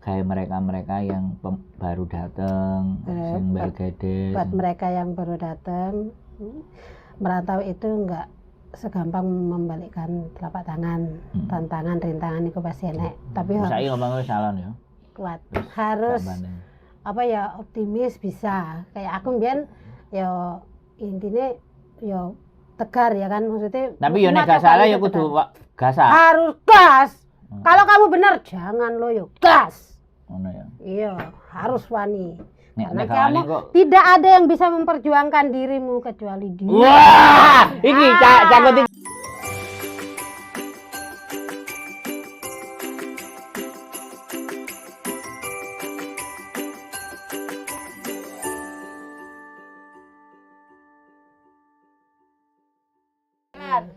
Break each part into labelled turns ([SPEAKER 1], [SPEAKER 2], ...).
[SPEAKER 1] kayak mereka yang baru datang, sing bergede.
[SPEAKER 2] Buat mereka yang baru datang, merantau itu enggak segampang membalikkan telapak tangan. Tantangan, rintangan itu pasti enak. Tapi
[SPEAKER 1] saya ngomongnya salon ya.
[SPEAKER 2] Kuat. Harus apa ya, optimis bisa. Kayak aku mbiyen ya intinya ya tegar ya kan, maksudnya.
[SPEAKER 1] Tapi yo nek gak salah ya kudu gas.
[SPEAKER 2] Harus gas. Kalau kamu benar jangan loyo gas.
[SPEAKER 1] Ngono ya.
[SPEAKER 2] Iya, harus wani. Karena
[SPEAKER 1] nek
[SPEAKER 2] kamu
[SPEAKER 1] kok
[SPEAKER 2] tidak ada yang bisa memperjuangkan dirimu kecuali dia.
[SPEAKER 1] Wah, iki cakut.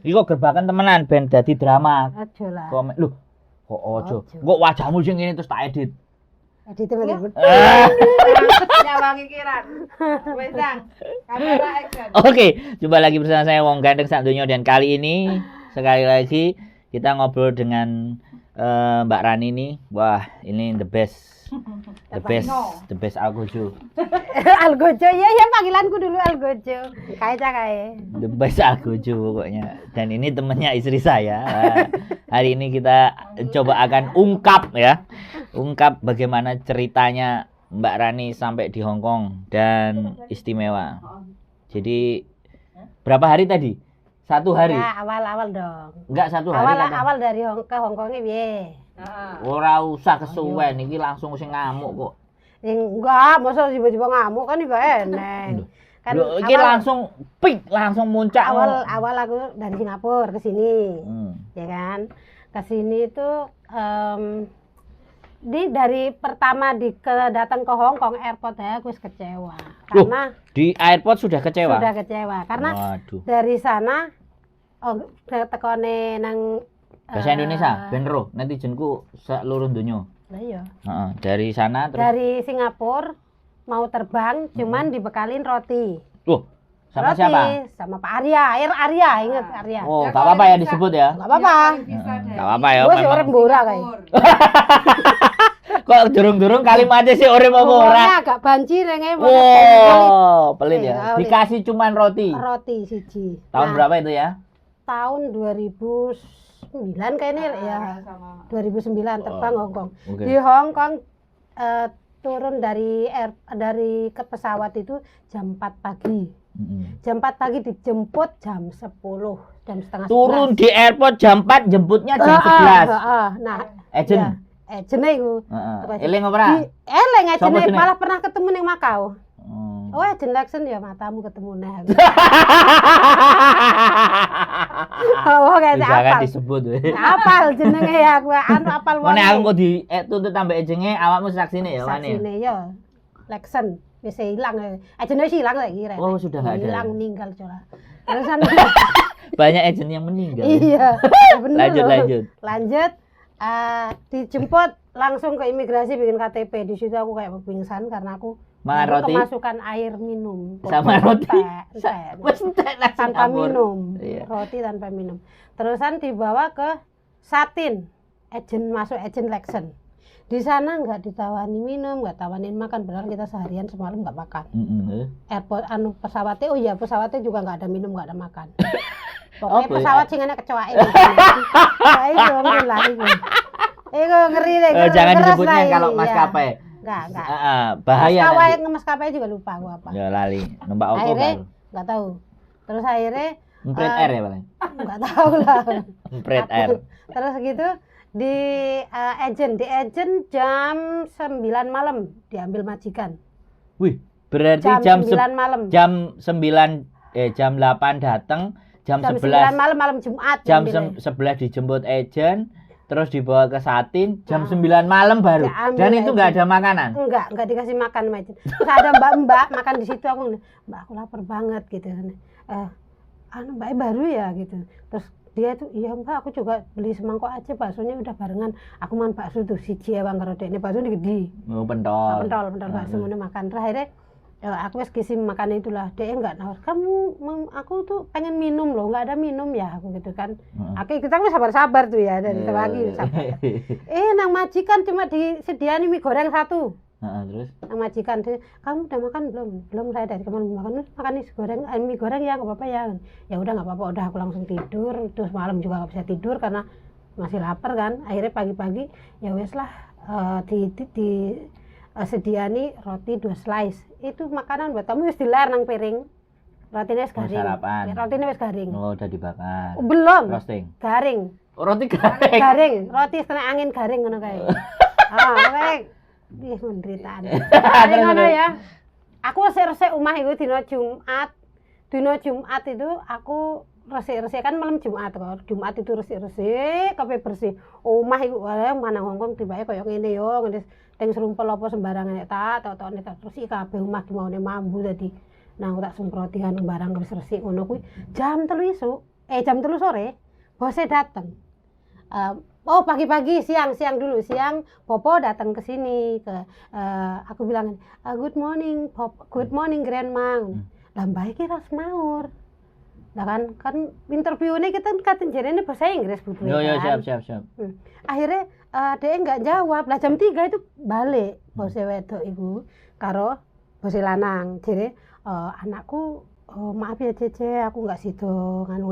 [SPEAKER 1] Iku gerbakan temenan ben dadi drama.
[SPEAKER 2] Aja lah.
[SPEAKER 1] Komen lho, kok ojo. Kok wajahmu sing ngene terus tak edit.
[SPEAKER 2] Edit temen.
[SPEAKER 3] Nyawangi kiran. Wes Dang. Kamera action.
[SPEAKER 1] Oke, jumpa lagi bersama saya Wong Gandeng sak donya, dan kali ini sekali lagi kita ngobrol dengan Mbak Rani ini. Wah, ini the best Algojo.
[SPEAKER 2] Algojo ya panggilanku dulu Algojo. Kae.
[SPEAKER 1] The best Algojo pokoknya. Dan ini temannya istri saya. Hari ini kita coba akan ungkap bagaimana ceritanya Mbak Rani sampai di Hong Kong dan istimewa. Jadi berapa hari tadi? 1 hari?
[SPEAKER 2] Ya, awal dong.
[SPEAKER 1] Enggak 1 hari kan?
[SPEAKER 2] Awal dari ke Hong Kong piye?
[SPEAKER 1] Ora usah kesuwen, iki langsung sing ngamuk kok.
[SPEAKER 2] Enggak, masa tiba-tiba ngamuk kan enggak enak. Kan
[SPEAKER 1] iki langsung langsung muncak.
[SPEAKER 2] Awal aku dari Singapura ke sini. Ya kan? Ke sini itu dari pertama datang ke Hong Kong airport ya aku kecewa. Karena
[SPEAKER 1] di airport sudah kecewa.
[SPEAKER 2] Karena dari sana tekone nang
[SPEAKER 1] bahasa Indonesia ben ro netizenku seluruh dunia.
[SPEAKER 2] Lah iya.
[SPEAKER 1] Dari sana terus
[SPEAKER 2] dari Singapura mau terbang cuman dibekalin roti.
[SPEAKER 1] Sama
[SPEAKER 2] roti,
[SPEAKER 1] siapa?
[SPEAKER 2] Sama Pak Arya, ingat Arya.
[SPEAKER 1] Oh, enggak apa-apa ya disebut ya.
[SPEAKER 2] Enggak apa-apa.
[SPEAKER 1] Enggak apa-apa ya.
[SPEAKER 2] Gua orang Bora kayak.
[SPEAKER 1] Kok durung-durung kalimatnya sih orang mau ora.
[SPEAKER 2] Agak banci renge.
[SPEAKER 1] Pelit ya. Dikasih cuman roti.
[SPEAKER 2] Roti siji.
[SPEAKER 1] Tahun berapa itu ya?
[SPEAKER 2] Tahun 2009 kayaknya ya. 2009 terbang Hong Kong. Okay. Di Hong Kong turun dari ke pesawat itu jam 4 pagi. Jam 4 pagi dijemput jam 10, jam setengah 11.
[SPEAKER 1] Turun di airport jam 4, jemputnya jam 11.
[SPEAKER 2] Nah,
[SPEAKER 1] agent.
[SPEAKER 2] Agent iku.
[SPEAKER 1] Eling ora?
[SPEAKER 2] Eling agent malah pernah ketemu ning Makau. Oh, agent Lexen ya matamu ketemu neh. Oh, kayak
[SPEAKER 1] jangan disebut we.
[SPEAKER 2] Apal jenenge ya aku apal
[SPEAKER 1] wae. Nek aku kok dituntut tambah agenge awakmu saksine ya wane.
[SPEAKER 2] Saksine ya. Lexen wis ilang. Agent wis ilang saiki rek.
[SPEAKER 1] Oh, sudah enggak ada.
[SPEAKER 2] Hilang meninggal coba. Terusan
[SPEAKER 1] banyak agent yang meninggal.
[SPEAKER 2] Iya. Bener. Lanjut. Dijemput langsung ke imigrasi bikin KTP. Di situ aku kayak pingsan karena aku kemasukan air minum
[SPEAKER 1] sama roti
[SPEAKER 2] tanpa minum. Roti tanpa minum. Terusan dibawa ke Satin, masuk agent Lexen. Di sana nggak ditawani minum, nggak tawanin makan, padahal kita seharian semalam nggak makan. Airport pesawatnya juga nggak ada minum, nggak ada makan. Pokoknya pesawat sing enak kecoake. Itu ngeri deh.
[SPEAKER 1] Jangan disebutnya kalau maskapai.
[SPEAKER 2] Enggak.
[SPEAKER 1] Bahaya.
[SPEAKER 2] Maskapai juga lupa gua apa.
[SPEAKER 1] Ya lali, numpak opo
[SPEAKER 2] akhirnya enggak tahu. Terus akhirnya
[SPEAKER 1] Empret Air ya paling.
[SPEAKER 2] Enggak tahu lah.
[SPEAKER 1] Empret Air.
[SPEAKER 2] Terus gitu di agent jam 9 malam diambil majikan.
[SPEAKER 1] Wih, berarti jam 9
[SPEAKER 2] malam.
[SPEAKER 1] Jam 8 datang, jam 11
[SPEAKER 2] malam Jumat.
[SPEAKER 1] Jam 11 dijemput agent. Terus dibawa ke Satin jam 9 malam baru. Dan itu enggak ada makanan.
[SPEAKER 2] Enggak dikasih makan sama agent. Terus ada mbak makan di situ, aku aku lapar banget gitu kan. Mbak baru ya gitu. Terus dia tuh iya Mbak, aku juga beli semangkok aja, baksonya udah barengan. Aku makan bakso tuh siji ya Bang, karo dekne bakso gede.
[SPEAKER 1] Oh, pentol
[SPEAKER 2] bakso ngono makan. Terus akhirnya Ya, aku wis kisim makan itulah. Dia enggak nawar. Kamu aku tuh pengen minum loh, enggak ada minum ya aku gitu kan. Oke, kita kan sabar-sabar tuh ya dari pagi sabar. Nang majikan cuma disediani mie goreng 1.
[SPEAKER 1] Terus
[SPEAKER 2] Nang majikan, kamu udah makan belum? Belum, saya dari kemarin makan mie goreng ya nggak apa-apa ya. Ya udah nggak apa-apa, udah aku langsung tidur. Terus malam juga nggak bisa tidur karena masih lapar kan. Akhirnya pagi-pagi ya wes lah sediani roti 2 slice. Itu makanan buat kamu wis dilar nang piring. Rotinya wis garing.
[SPEAKER 1] Sarapan.
[SPEAKER 2] Rotinya wis garing.
[SPEAKER 1] Oh, udah dibakar.
[SPEAKER 2] Belum.
[SPEAKER 1] Roasting.
[SPEAKER 2] Garing.
[SPEAKER 1] Roti garing.
[SPEAKER 2] Garing. Roti kena angin garing ngono kae. Wek. Ih, penderitaan. Ngono ya. Aku resik-resik omah iku dina Jumat. Dina Jumat itu aku resik-resik kan malam Jumat kok. Jumat itu resik-resik, kabeh bersih. Omah iku mana Hongkong tibake koyo ngene yo, ngene teng serumpel apa sembarangan nek tok-tok terus iki kabeh omah dimaune mambu dadi. Nah, aku tak semproti kan barang wis resik ngono kuwi. Jam 3 isuk, jam 3 sore, bosnya dateng. Pagi-pagi, siang dulu, Popo datang ke sini aku bilang good morning Pop, good morning grandma. Lah mbak iki ras maur. Lah kan interview ini kita katen jarene bahasa Inggris butuh.
[SPEAKER 1] Yo siap.
[SPEAKER 2] Akhirnya dia enggak jawab. Lah jam 3 itu balik bose wedok iku karo bose lanang. Jere anakku maaf ya Cece, aku enggak sido kan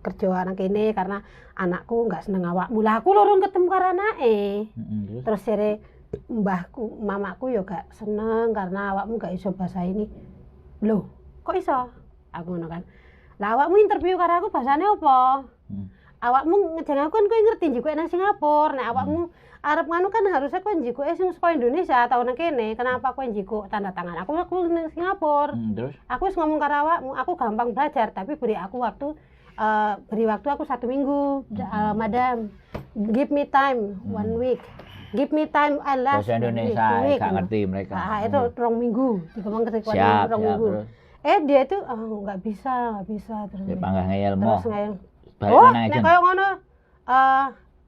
[SPEAKER 2] kerja anak kene karena anakku enggak seneng awakmu. Lah aku lorong ketemu karo anake. Terus jere mbahku, mamaku yo gak seneng karena awakmu gak iso bahasa ini. Loh, kok iso? Aku ngono kan. Lah awakmu interview karo aku bahasane apa? Awakmu ngejeng aku kan kowe ngerti njikuke nang Singapura. Nek awakmu arep nganu kan harusnya kowe njikuke sing saka Indonesia atau nang kene. Kenapa kowe njikuk tanda tangan? Aku nang Singapura.
[SPEAKER 1] Terus
[SPEAKER 2] Aku wis ngomong karo awakmu, aku gampang belajar tapi beri waktu aku 1 minggu. Madam, give me time 1 week. Give me time last
[SPEAKER 1] bahasa Indonesia
[SPEAKER 2] week.
[SPEAKER 1] gak ngerti mereka.
[SPEAKER 2] Itu 2 minggu. Ngomong ke
[SPEAKER 1] Siap,
[SPEAKER 2] 2 minggu.
[SPEAKER 1] Terus
[SPEAKER 2] Dia itu nggak bisa terus.
[SPEAKER 1] dia panggah ngeyel
[SPEAKER 2] Terus
[SPEAKER 1] mo.
[SPEAKER 2] ngeyel.
[SPEAKER 1] Nek
[SPEAKER 2] Kayak ngono.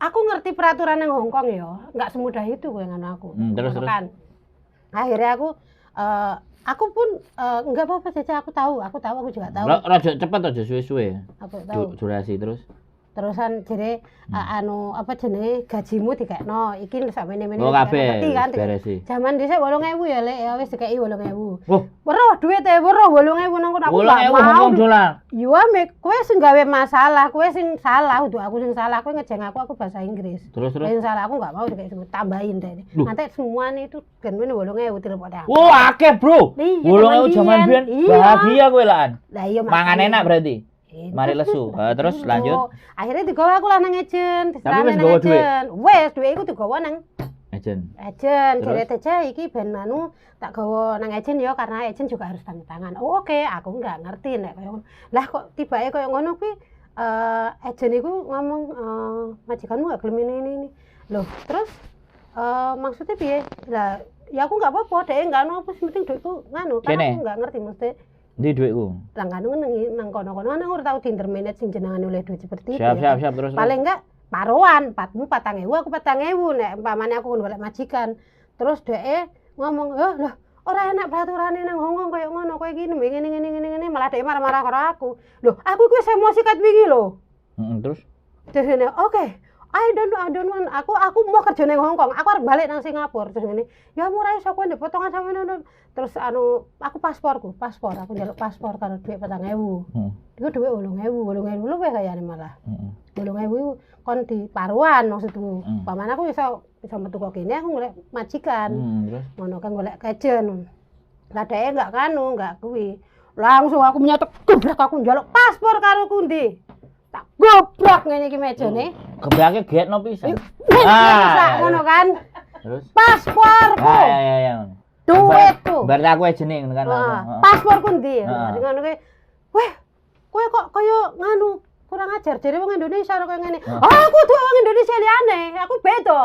[SPEAKER 2] Aku ngerti peraturan yang Hongkong ya, nggak semudah itu kowe ngono aku.
[SPEAKER 1] Terus.
[SPEAKER 2] Kan. Akhirnya aku pun nggak apa-apa Caca, aku tahu aku juga tahu.
[SPEAKER 1] Raja cepet aja suwe-suwe.
[SPEAKER 2] Aku tahu.
[SPEAKER 1] Durasi terus.
[SPEAKER 2] Terusan jere apa jenenge gajimu dikekno. Iki sak mene-mene.
[SPEAKER 1] Oh kabeh
[SPEAKER 2] kan.
[SPEAKER 1] beresi.
[SPEAKER 2] Zaman dhisik 8.000 ya Lek, ya wis dikeki 8.000.
[SPEAKER 1] Oh,
[SPEAKER 2] Weruh duwite, weruh 8.000 nang kono aku gak mau.
[SPEAKER 1] $8.000.
[SPEAKER 2] Yo kowe sing gawe masalah, kowe sing salah, udah aku sing salah, kowe ngejeng aku bahasa Inggris.
[SPEAKER 1] Terus.
[SPEAKER 2] Sing salah aku enggak mau dikasih tambahin deh. Nanti semuanya itu gen-gen 8.000 telepon.
[SPEAKER 1] Wah, akeh, Bro.
[SPEAKER 2] Iya,
[SPEAKER 1] 8.000 zaman biyen. Bahagia kowe lan.
[SPEAKER 2] Lah iya
[SPEAKER 1] Mangan enak berarti. Mari lesu. Terus lanjut.
[SPEAKER 2] Akhirnya digawa aku lah nang ejen,
[SPEAKER 1] Tapi wis nggawa dhuwit?
[SPEAKER 2] Wes, dhuwit iku digawa nang
[SPEAKER 1] Ejen.
[SPEAKER 2] jere Teja iki ben tak gawa nang ejen ya karena ejen juga harus tanda tangan. Oh oke, aku enggak ngerti nek koyo ngono. Lah kok tibake koyo ngono kuwi ejen iku ngomong majikanmu gak gelem ini. Loh, terus maksudnya piye? Lah ya aku enggak apa-apa, dhek enggak ono apa penting dhuwitku nganu, karena aku enggak ngerti mesti
[SPEAKER 1] Ndi dhuwitku?
[SPEAKER 2] Langkanu nang kono-kono ana ora tau diinterminate sing jenengan oleh duit seperti itu.
[SPEAKER 1] Siap terus.
[SPEAKER 2] Paling enggak paruan, 4.000 aku 4.000 nek umpamane aku golek majikan. Terus dhek ngomong, "Loh, ora enak peraturane nang Hongkong koyo ngono, kowe iki ngene malah dhek marah-marah karo aku." Loh, aku iku wis emosi kat wingi lho.
[SPEAKER 1] Terus
[SPEAKER 2] Terus oke. I don't want. Aku mau kerja nang Hongkong. Aku arep balik nang Singapura. Terus ngene, "Ya murah iso kowe ndek potongan sama ngono." Terus aku paspor, aku njaluk paspor karo dhuwit 4.000. Iku dhuwit 8.000 luwih kayane malah. 8.000 kon di paruan maksudku. Pamane aku iso metu kok kene aku golek majikan.
[SPEAKER 1] Terus
[SPEAKER 2] Ngono kan golek kejen. Lah dhek enggak kuwi. Langsung aku nyatek gebrak aku njaluk paspor karo kundi. Tak gobrak ngene iki mejane.
[SPEAKER 1] Gebrake getno pisan.
[SPEAKER 2] Ngono kan.
[SPEAKER 1] Terus
[SPEAKER 2] Pasporku.
[SPEAKER 1] Ya.
[SPEAKER 2] Duitku.
[SPEAKER 1] Berarti aku jeneng kan langsung.
[SPEAKER 2] Pasporku ndi? Ngono kuwi. Weh, kowe kok kaya nganu kurang ajar jare wong Indonesia kok ngene. Aku tuh wong Indonesia liyane, aku beda.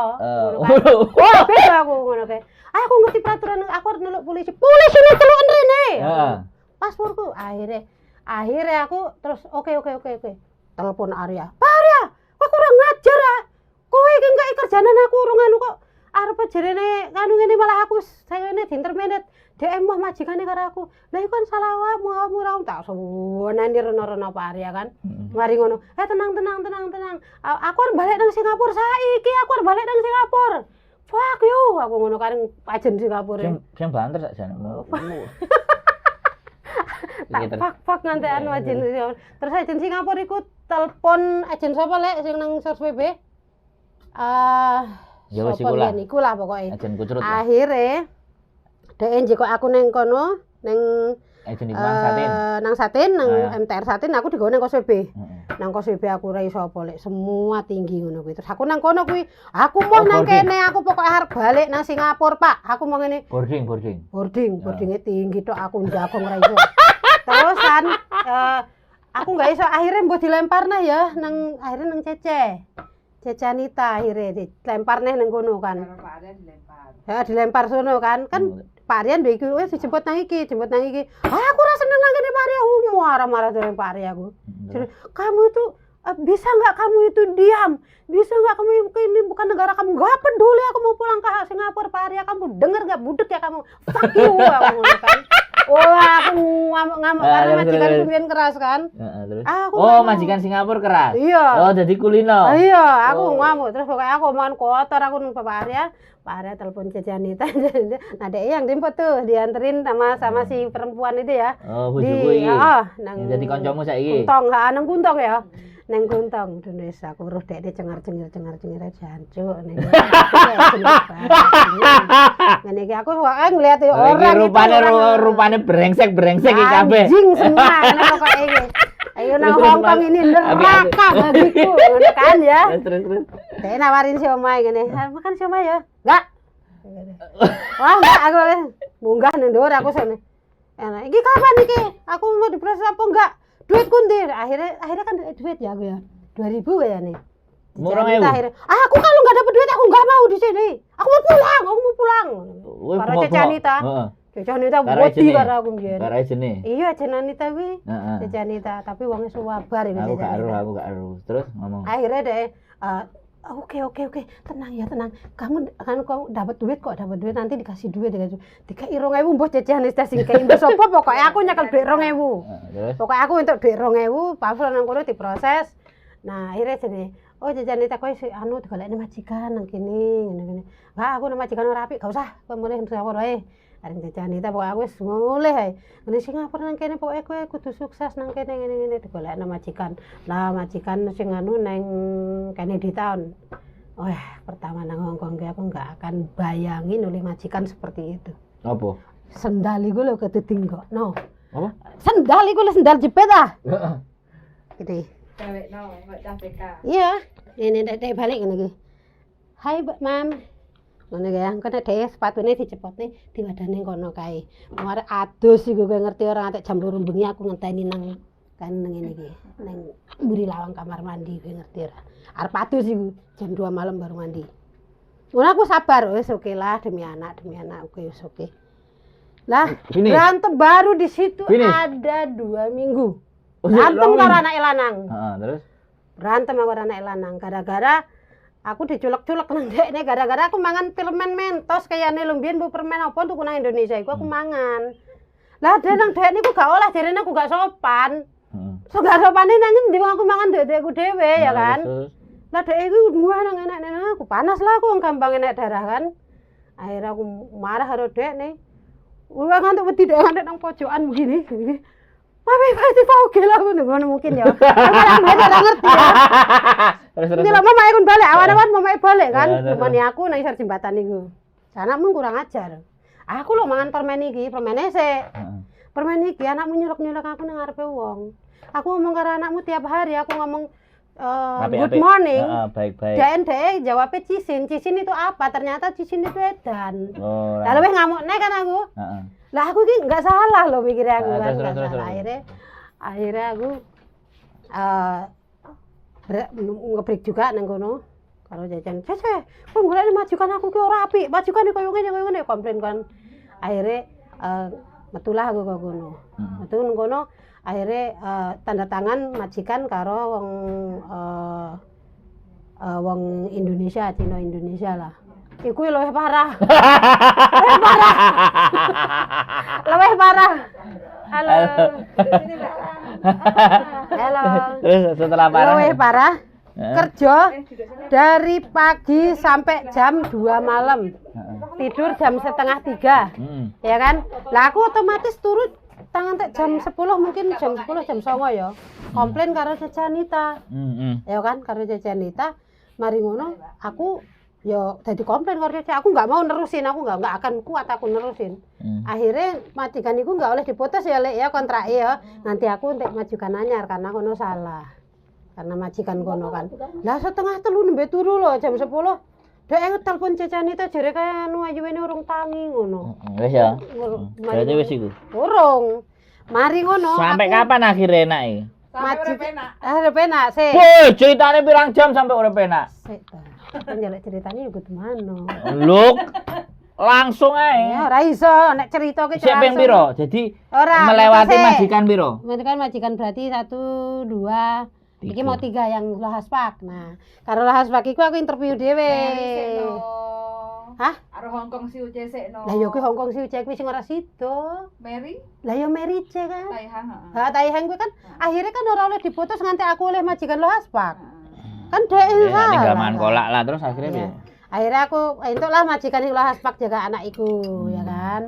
[SPEAKER 2] Beda aku ngono kae. Aku ngerti peraturan, aku harus neluk polisi. Polisi lu teluken rene. Pasporku akhirnya aku terus oke. Telepon Arya. Pak Arya, kok kurang ngajar ah. Kowe iki enggak kerjaan aku urung anu kok. arep jerene kanu ngene malah aku sayane dintermenet. Dek emoh majikane karo aku. Lah iku kan salah awakmu ra tak suwene reno-reno Pak Arya kan. Mari ngono. Tenang. Aku arep balik nang Singapura saiki, aku arep balik nang Singapura. Fuck you, aku ngono karo ajen Singapura.
[SPEAKER 1] Sing banter sak jane.
[SPEAKER 2] Fak ngantekan ajen. Terus ajen Singapura iku telepon ajen sapa lek sing nang Source PB?
[SPEAKER 1] Ya wis iku lah.
[SPEAKER 2] Iku lah pokoke.
[SPEAKER 1] Ajen kucrut.
[SPEAKER 2] Akhire dhek njiko aku ning kono ning
[SPEAKER 1] ajen iki Satin.
[SPEAKER 2] Nang Satin nang MTR Satin aku digawe nang Kos WB. Nang Kos WB aku ora iso apa lek semua tinggi ngono kuwi. Terus aku nang kono kuwi, aku mau nang kene aku pokoke arep balik nang Singapura, Pak. Aku mau ngene. Boardingnya tinggi tok aku njagong ora iso. Terusan aku nggak iso akhirnya mbok dilemparna ya nang akhirnya nang Cece Anita akhirnya dilempar neh nang kono kan.
[SPEAKER 3] Pak Arya dilempar.
[SPEAKER 2] Ya dilempar sono kan. Pak Aryan mbek iku wis dijemput nang iki. Aku ora seneng nang kene Pak Arya. Marah-marah dengan Pak Arya aku. Kamu itu bisa nggak kamu itu diam? Bisa nggak kamu ini bukan negara kamu? Nggak peduli aku mau pulang ke Singapura Pak Arya. Kamu denger nggak budek ya kamu? Fuck you aku kan. Wah, aku ngamuk karena majikan kulian keras kan.
[SPEAKER 1] Terus. Majikan Singapura keras.
[SPEAKER 2] Iya.
[SPEAKER 1] Jadi kulino.
[SPEAKER 2] Iya, aku ngamuk terus pokoknya aku omongan kotor aku nang Pak Arya. Pak Arya telepon Cece Anita. Nah, dia yang jemput tuh dianterin sama si perempuan itu ya.
[SPEAKER 1] Oh, bojoku iki. Heeh,
[SPEAKER 2] nang
[SPEAKER 1] jadi kancamu saiki.
[SPEAKER 2] Kuntong, nang Kuntong ya. Neng Kuntong, Dunes aku weruh dek cengar-cengir jancuk ning. Ngene iki aku wae nglihat orang
[SPEAKER 1] rupane brengsek iki kabeh.
[SPEAKER 2] Anjing semua ngene pokoke iki. Ayo nang Hongkong ini neraka bagiku, ngono kan ya.
[SPEAKER 1] Terus.
[SPEAKER 2] Dek nawarin siomay ngene. Makan siomay ya? Enggak. Wah, enggak aku munggah nang dhuwur aku sene. Enak. Iki kapan iki? Aku mau diproses apa enggak? Duit kuntir. Akhirnya kan duit ya aku ya. 2000 kayaknya.
[SPEAKER 1] Murah ya.
[SPEAKER 2] Aku kalau enggak dapat duit aku enggak mau di sini. Aku mau pulang. Para Cece Anita. Cece Anita wedi karo aku mbiyen.
[SPEAKER 1] Karo jenenge.
[SPEAKER 2] Iya, Cece Anita kuwi. Cece Anita, tapi wonge suwabar iki Cece Anita.
[SPEAKER 1] Aku gak ero. Terus ngomong.
[SPEAKER 2] Akhirnya deh Oke. Tenang. Kamu dapat duit nanti dikasih duit dikai 2.000 mbok jajan wis sing kei mbok sapa pokoke aku nyekel duit 2.000. Pokoke aku entuk duit 2.000, Pavlo nang kono diproses. Nah, akhirnya jadi jajan itu kowe digolekne majikan nang kene ngene. Enggak, aku nang majikan ora apik, gak usah. Kowe mulih nang Singapura wae. Areng jajan itu pokoke aku wis mulih ae. Nang Singapura nang kene pokoke kowe kudu sukses nang kene ngene digolekne majikan. Lah majikan sing nang Kennedy Town. Pertama nang Hongkong aku enggak akan bayangin oleh majikan seperti itu.
[SPEAKER 1] Apa?
[SPEAKER 2] Sendal iku lho ketinggokno.
[SPEAKER 1] Apa?
[SPEAKER 2] Sendal iku lho sendal jepit ah. Heeh. Gede.
[SPEAKER 3] Cewekno, kok CPK.
[SPEAKER 2] Iya, ini dek balik ngene iki. Hai, Mam. Ngono ya, engko nek dhek sepatune dicepotne diwadani kono kae. Mare adus iku kowe ngerti ora nganti jam 2 bengi aku ngenteni nang ngene iki. Nang mburi lawang kamar mandi kowe ngerti ora. Arep adus iku jam 2 malam baru mandi. Ngono aku sabar, wis oke lah demi anak oke wis oke. Lah, berantem baru di situ ada 2 minggu. Berantem karo anak lanang.
[SPEAKER 1] Terus
[SPEAKER 2] berantem karo anak lanang gara-gara aku diculek-culek nang dekne gara-gara aku mangan permen Mentos kayane lho mbiyen bu permen apa tuku nang Indonesia iku aku mangan. Lah dek nang dekne iku gak oleh jarene aku gak sopan. So gak sopane nang endi aku mangan dekku dhewe ya kan. Lah dek iku muah nang enak-enak aku panas lah aku gampang enek darah kan. Akhirnya aku marah karo dekne. Ulah ngantuk wedi dek ngantuk nang pojokan begini. Mami pasti oke lah ngono mungkin ya. Aku ora ngerti ya. Terus. Ini lho mama ikut balik, awan-awan mama balik kan. Temani aku nang isor jembatan iku. Anakmu kurang ajar. Aku lho mangan permen iki, permen esek. Permen iki anakmu nyulek-nyulek aku nang ngarepe wong. Aku ngomong karo anakmu tiap hari, aku ngomong good morning.
[SPEAKER 1] Baik-baik.
[SPEAKER 2] Dek jawabnya cisin itu apa? Ternyata cisin itu edan. Lalu weh ngamukne kan aku. Lah aku iki enggak salah loh mikirnya aku kan enggak salah. Akhirnya aku ngebreak juga nang kono karo jajan. Cece, kok golek majikan aku ki ora apik. Majikan koyo ngene komplain kan. Akhirnya metulah aku kok kono. Metu nang kono akhirnya tanda tangan majikan karo wong Indonesia, Cina Indonesia lah. Iku luwih parah. Luwih parah. Halo. Halo.
[SPEAKER 1] Terus setelah parah.
[SPEAKER 2] Luwih parah. Kerja dari pagi sampai jam 2 malam. Tidur jam setengah 3. Ya kan? Lah aku otomatis turun tangan tek jam 10 mungkin jam 10 jam 09 ya. Komplain karo Cecanita. Ya kan karo Cecanita. Mari ngono aku yo dadi komplain karo Cece, aku nggak mau nerusin, aku nggak akan kuat aku nerusin. Akhirnya majikan iku nggak oleh diputus ya Lek ya kontrak ya. Nanti aku untuk majikan anyar karena kono salah. Karena majikan kono kan. Lah setengah telu nembe turu lho jam 10. Dek telepon Cecanita jare kaya anu ayune urung tangi ngono.
[SPEAKER 1] Wis ya. Berarti wis iku.
[SPEAKER 2] Urung. Mari ngono.
[SPEAKER 1] Sampai kapan akhirnya enak iki?
[SPEAKER 2] Majik. Arep enak sih.
[SPEAKER 1] Woi, ceritane pirang jam sampai urip enak?
[SPEAKER 2] Sik ta. Penjelek ceritanya iku temano.
[SPEAKER 1] Luk. Langsung ae.
[SPEAKER 2] Ya ora iso nek cerita ki
[SPEAKER 1] Sik ping piro? Jadi
[SPEAKER 2] ora
[SPEAKER 1] melewati majikan piro?
[SPEAKER 2] Majikan berarti 1 2 iki mau 3 yang Lahaspak. Nah, karo Lahaspak iku aku interview dhewe. Hah?
[SPEAKER 3] Karo Hongkong si Uce sekno.
[SPEAKER 2] Lah yo ki Hongkong si Uce kuwi sing ora sida.
[SPEAKER 3] Mary?
[SPEAKER 2] Lah yo Mary C kan.
[SPEAKER 3] Taihang, heeh.
[SPEAKER 2] Ha Taihang kuwi kan akhirnya kan ora oleh diputus nganti aku oleh majikan Lahaspak. Kan dhek salah.
[SPEAKER 1] Ning gaman kolak lah terus akhirnya piye?
[SPEAKER 2] Akhirnya aku entuklah majikan iku Lahaspak jaga anak iku ya kan.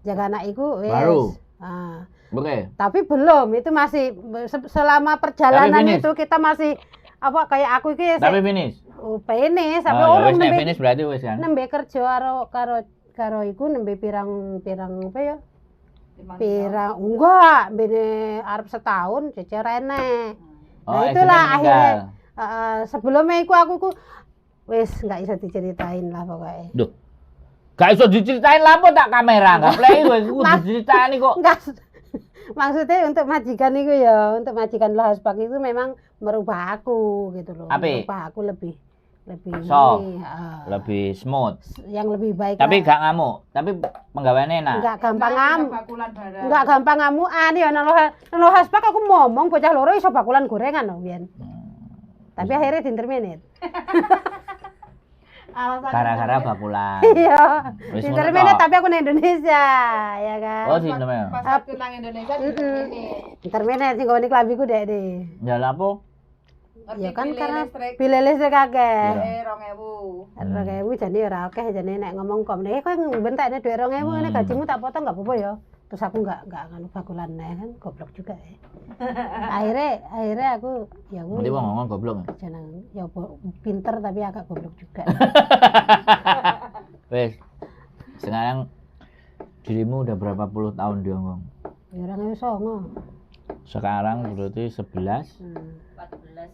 [SPEAKER 2] Jaga anak iku wis.
[SPEAKER 1] Baru?
[SPEAKER 2] Ah.
[SPEAKER 1] Oke.
[SPEAKER 2] Tapi belum, itu masih selama perjalanan itu kita masih apa kayak aku iki
[SPEAKER 1] Tapi finish.
[SPEAKER 2] Oh, finish sampai
[SPEAKER 1] Oh,
[SPEAKER 2] orang
[SPEAKER 1] wis nek
[SPEAKER 2] nembe
[SPEAKER 1] finish berarti wis kan.
[SPEAKER 2] nembe kerja karo iku nembe pirang apa ya? Pirang enggak, bene arep setahun Cece rene. Nah, itulah akhirnya sebelumnya iku aku wis enggak bisa diceritain lah pokoknya.
[SPEAKER 1] Duh. Gak iso diceritain lah apa tak kamera, enggak play kowe iku diceritain kok.
[SPEAKER 2] Enggak. Maksudnya untuk majikan itu ya, untuk majikan Lahaspak itu memang merubah aku gitu loh.
[SPEAKER 1] Ape?
[SPEAKER 2] Merubah aku lebih
[SPEAKER 1] soft,
[SPEAKER 2] ini,
[SPEAKER 1] lebih smooth.
[SPEAKER 2] yang lebih baik.
[SPEAKER 1] Tapi
[SPEAKER 2] lah.
[SPEAKER 1] gak ngamuk, tapi penggaweane enak.
[SPEAKER 2] Enggak gampang ngamuk.
[SPEAKER 3] Bakulan barang.
[SPEAKER 2] Enggak gampang ngamukan ya nang Lahaspak aku ngomong bocah loro iso bakulan gorengan lho biyen. Tapi akhirnya dinterminate.
[SPEAKER 1] Gara-gara bakulan.
[SPEAKER 2] Iya.
[SPEAKER 1] Wis
[SPEAKER 2] Dinterminate tapi aku di Indonesia, ya kan.
[SPEAKER 1] Oh, sih namanya.
[SPEAKER 3] Pas aku nang Indonesia ini.
[SPEAKER 2] Interminate sing gone klambiku dek de.
[SPEAKER 1] Ya lah apa?
[SPEAKER 2] Ya kan karena biaya listrik akeh.
[SPEAKER 3] 2000.
[SPEAKER 2] 2000 jane ora akeh jane nek ngomong kom nek kowe bentekne dhuwit 2000 nek gajimu tak potong enggak apa-apa ya. Terus aku enggak nganu bakulan nek kan goblok juga ya. akhirnya aku ya aku
[SPEAKER 1] Nanti wong ngomong goblok.
[SPEAKER 2] jeneng ya pinter tapi agak goblok juga.
[SPEAKER 1] Wes. Sekarang dirimu udah berapa puluh tahun di Hongkong?
[SPEAKER 2] Ya ora ngesongo.
[SPEAKER 1] Sekarang berarti 11,
[SPEAKER 4] 14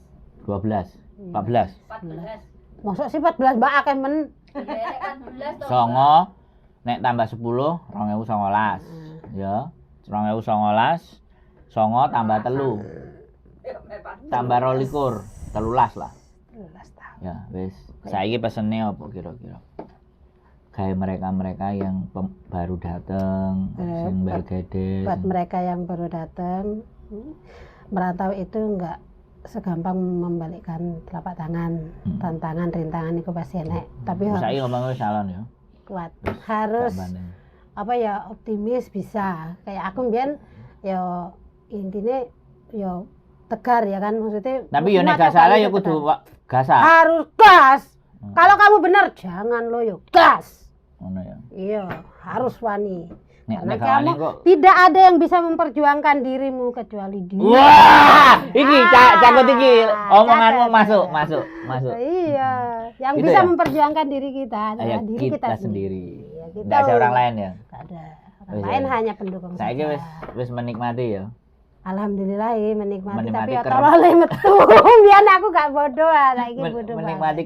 [SPEAKER 1] 12, 14.
[SPEAKER 4] 14
[SPEAKER 2] Mosok sih 14 mbak akeh men.
[SPEAKER 4] iya kan 14 toh
[SPEAKER 1] Songo nek tambah 10 2019. Ya. 2019 songo tambah telu. Tambah 22, 13 lah.
[SPEAKER 2] 13 tahun.
[SPEAKER 1] Ya, wis. Saiki pesene apa kira-kira? Kayak mereka-mereka yang baru datang, sing bergedes.
[SPEAKER 2] Buat mereka yang baru datang, merantau itu enggak segampang membalikkan telapak tangan. Tantangan, rintangan itu pasti enek. Tapi
[SPEAKER 1] Saiki
[SPEAKER 2] harus
[SPEAKER 1] ngomongnya salon ya.
[SPEAKER 2] kuat. Harus apa ya optimis bisa. Kayak aku mbiyen ya intine ya tegar ya kan maksudnya.
[SPEAKER 1] Tapi yo nek gak salah ya kudu gasah.
[SPEAKER 2] Harus gas. Kalau kamu benar jangan lo yo gas.
[SPEAKER 1] Ngono ya.
[SPEAKER 2] Iya, harus wani. Karena
[SPEAKER 1] Nek
[SPEAKER 2] kamu
[SPEAKER 1] kok
[SPEAKER 2] tidak ada yang bisa memperjuangkan dirimu kecuali dia.
[SPEAKER 1] wah, iki cakut iki omonganmu masuk.
[SPEAKER 2] Iya, yang
[SPEAKER 1] Gitu
[SPEAKER 2] bisa
[SPEAKER 1] ya?
[SPEAKER 2] memperjuangkan diri kita adalah
[SPEAKER 1] Ayo
[SPEAKER 2] diri kita
[SPEAKER 1] sendiri.
[SPEAKER 2] Iya, kita
[SPEAKER 1] Enggak ada orang lain ya.
[SPEAKER 2] Nggak ada. Orang
[SPEAKER 1] Wis,
[SPEAKER 2] lain
[SPEAKER 1] ya.
[SPEAKER 2] hanya pendukung
[SPEAKER 1] Saiki
[SPEAKER 2] saja.
[SPEAKER 1] wis menikmati ya.
[SPEAKER 2] Alhamdulillah ya menikmati tapi ya
[SPEAKER 1] Menikmati
[SPEAKER 2] tolong metu. Biar aku gak bodoh saiki bodoh.
[SPEAKER 1] Menikmati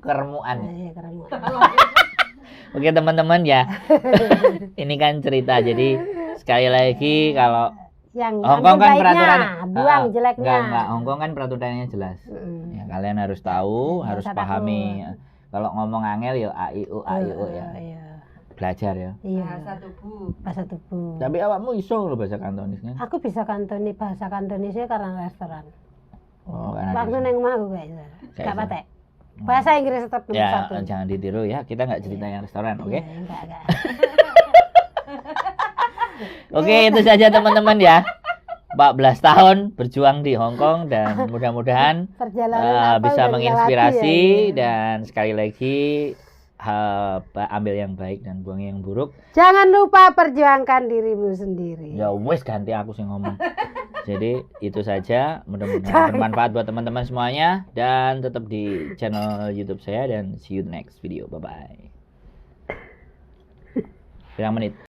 [SPEAKER 1] keremuan.
[SPEAKER 2] Iya, keren.
[SPEAKER 1] Oke teman-teman ya. Ini kan cerita. Jadi sekali lagi kalau
[SPEAKER 2] Yang
[SPEAKER 1] Hongkong
[SPEAKER 2] ambil
[SPEAKER 1] kan
[SPEAKER 2] baiknya,
[SPEAKER 1] peraturan
[SPEAKER 2] buang jeleknya.
[SPEAKER 1] Enggak. Hongkong kan peraturannya jelas. Ya, kalian harus tahu, harus
[SPEAKER 2] usah
[SPEAKER 1] pahami. Kalau ngomong angel ya A I U ya.
[SPEAKER 2] Iya.
[SPEAKER 1] Belajar ya.
[SPEAKER 2] Iya.
[SPEAKER 3] Bahasa tubuh.
[SPEAKER 2] Bahasa tubuh.
[SPEAKER 1] Tapi awakmu iso lho bahasa Kantonis kan?
[SPEAKER 2] Aku bisa kantoni bahasa Kantonisnya karena restoran.
[SPEAKER 1] Oh, karena
[SPEAKER 2] Waktu
[SPEAKER 1] restoran.
[SPEAKER 2] neng omah aku gak iso.
[SPEAKER 1] Gak
[SPEAKER 2] Gak
[SPEAKER 1] iso.
[SPEAKER 2] patek. Bahasa Inggris tetap nomor
[SPEAKER 1] Ya,
[SPEAKER 2] 1.
[SPEAKER 1] jangan ditiru ya. Kita nggak cerita yang restoran, oke?
[SPEAKER 2] Iya, enggak.
[SPEAKER 1] Oke, itu saja teman-teman ya. 14 tahun berjuang di Hong Kong dan mudah-mudahan
[SPEAKER 2] Perjalanan apa
[SPEAKER 1] bisa
[SPEAKER 2] udah
[SPEAKER 1] menginspirasi
[SPEAKER 2] dilewati ya.
[SPEAKER 1] dan sekali lagi ambil yang baik dan buang yang buruk.
[SPEAKER 2] Jangan lupa perjuangkan dirimu sendiri.
[SPEAKER 1] Ya wes ganti aku sih ngomong. Jadi itu saja, mudah-mudahan bermanfaat buat teman-teman semuanya dan tetap di channel YouTube saya dan see you next video. Bye bye. Berapa menit?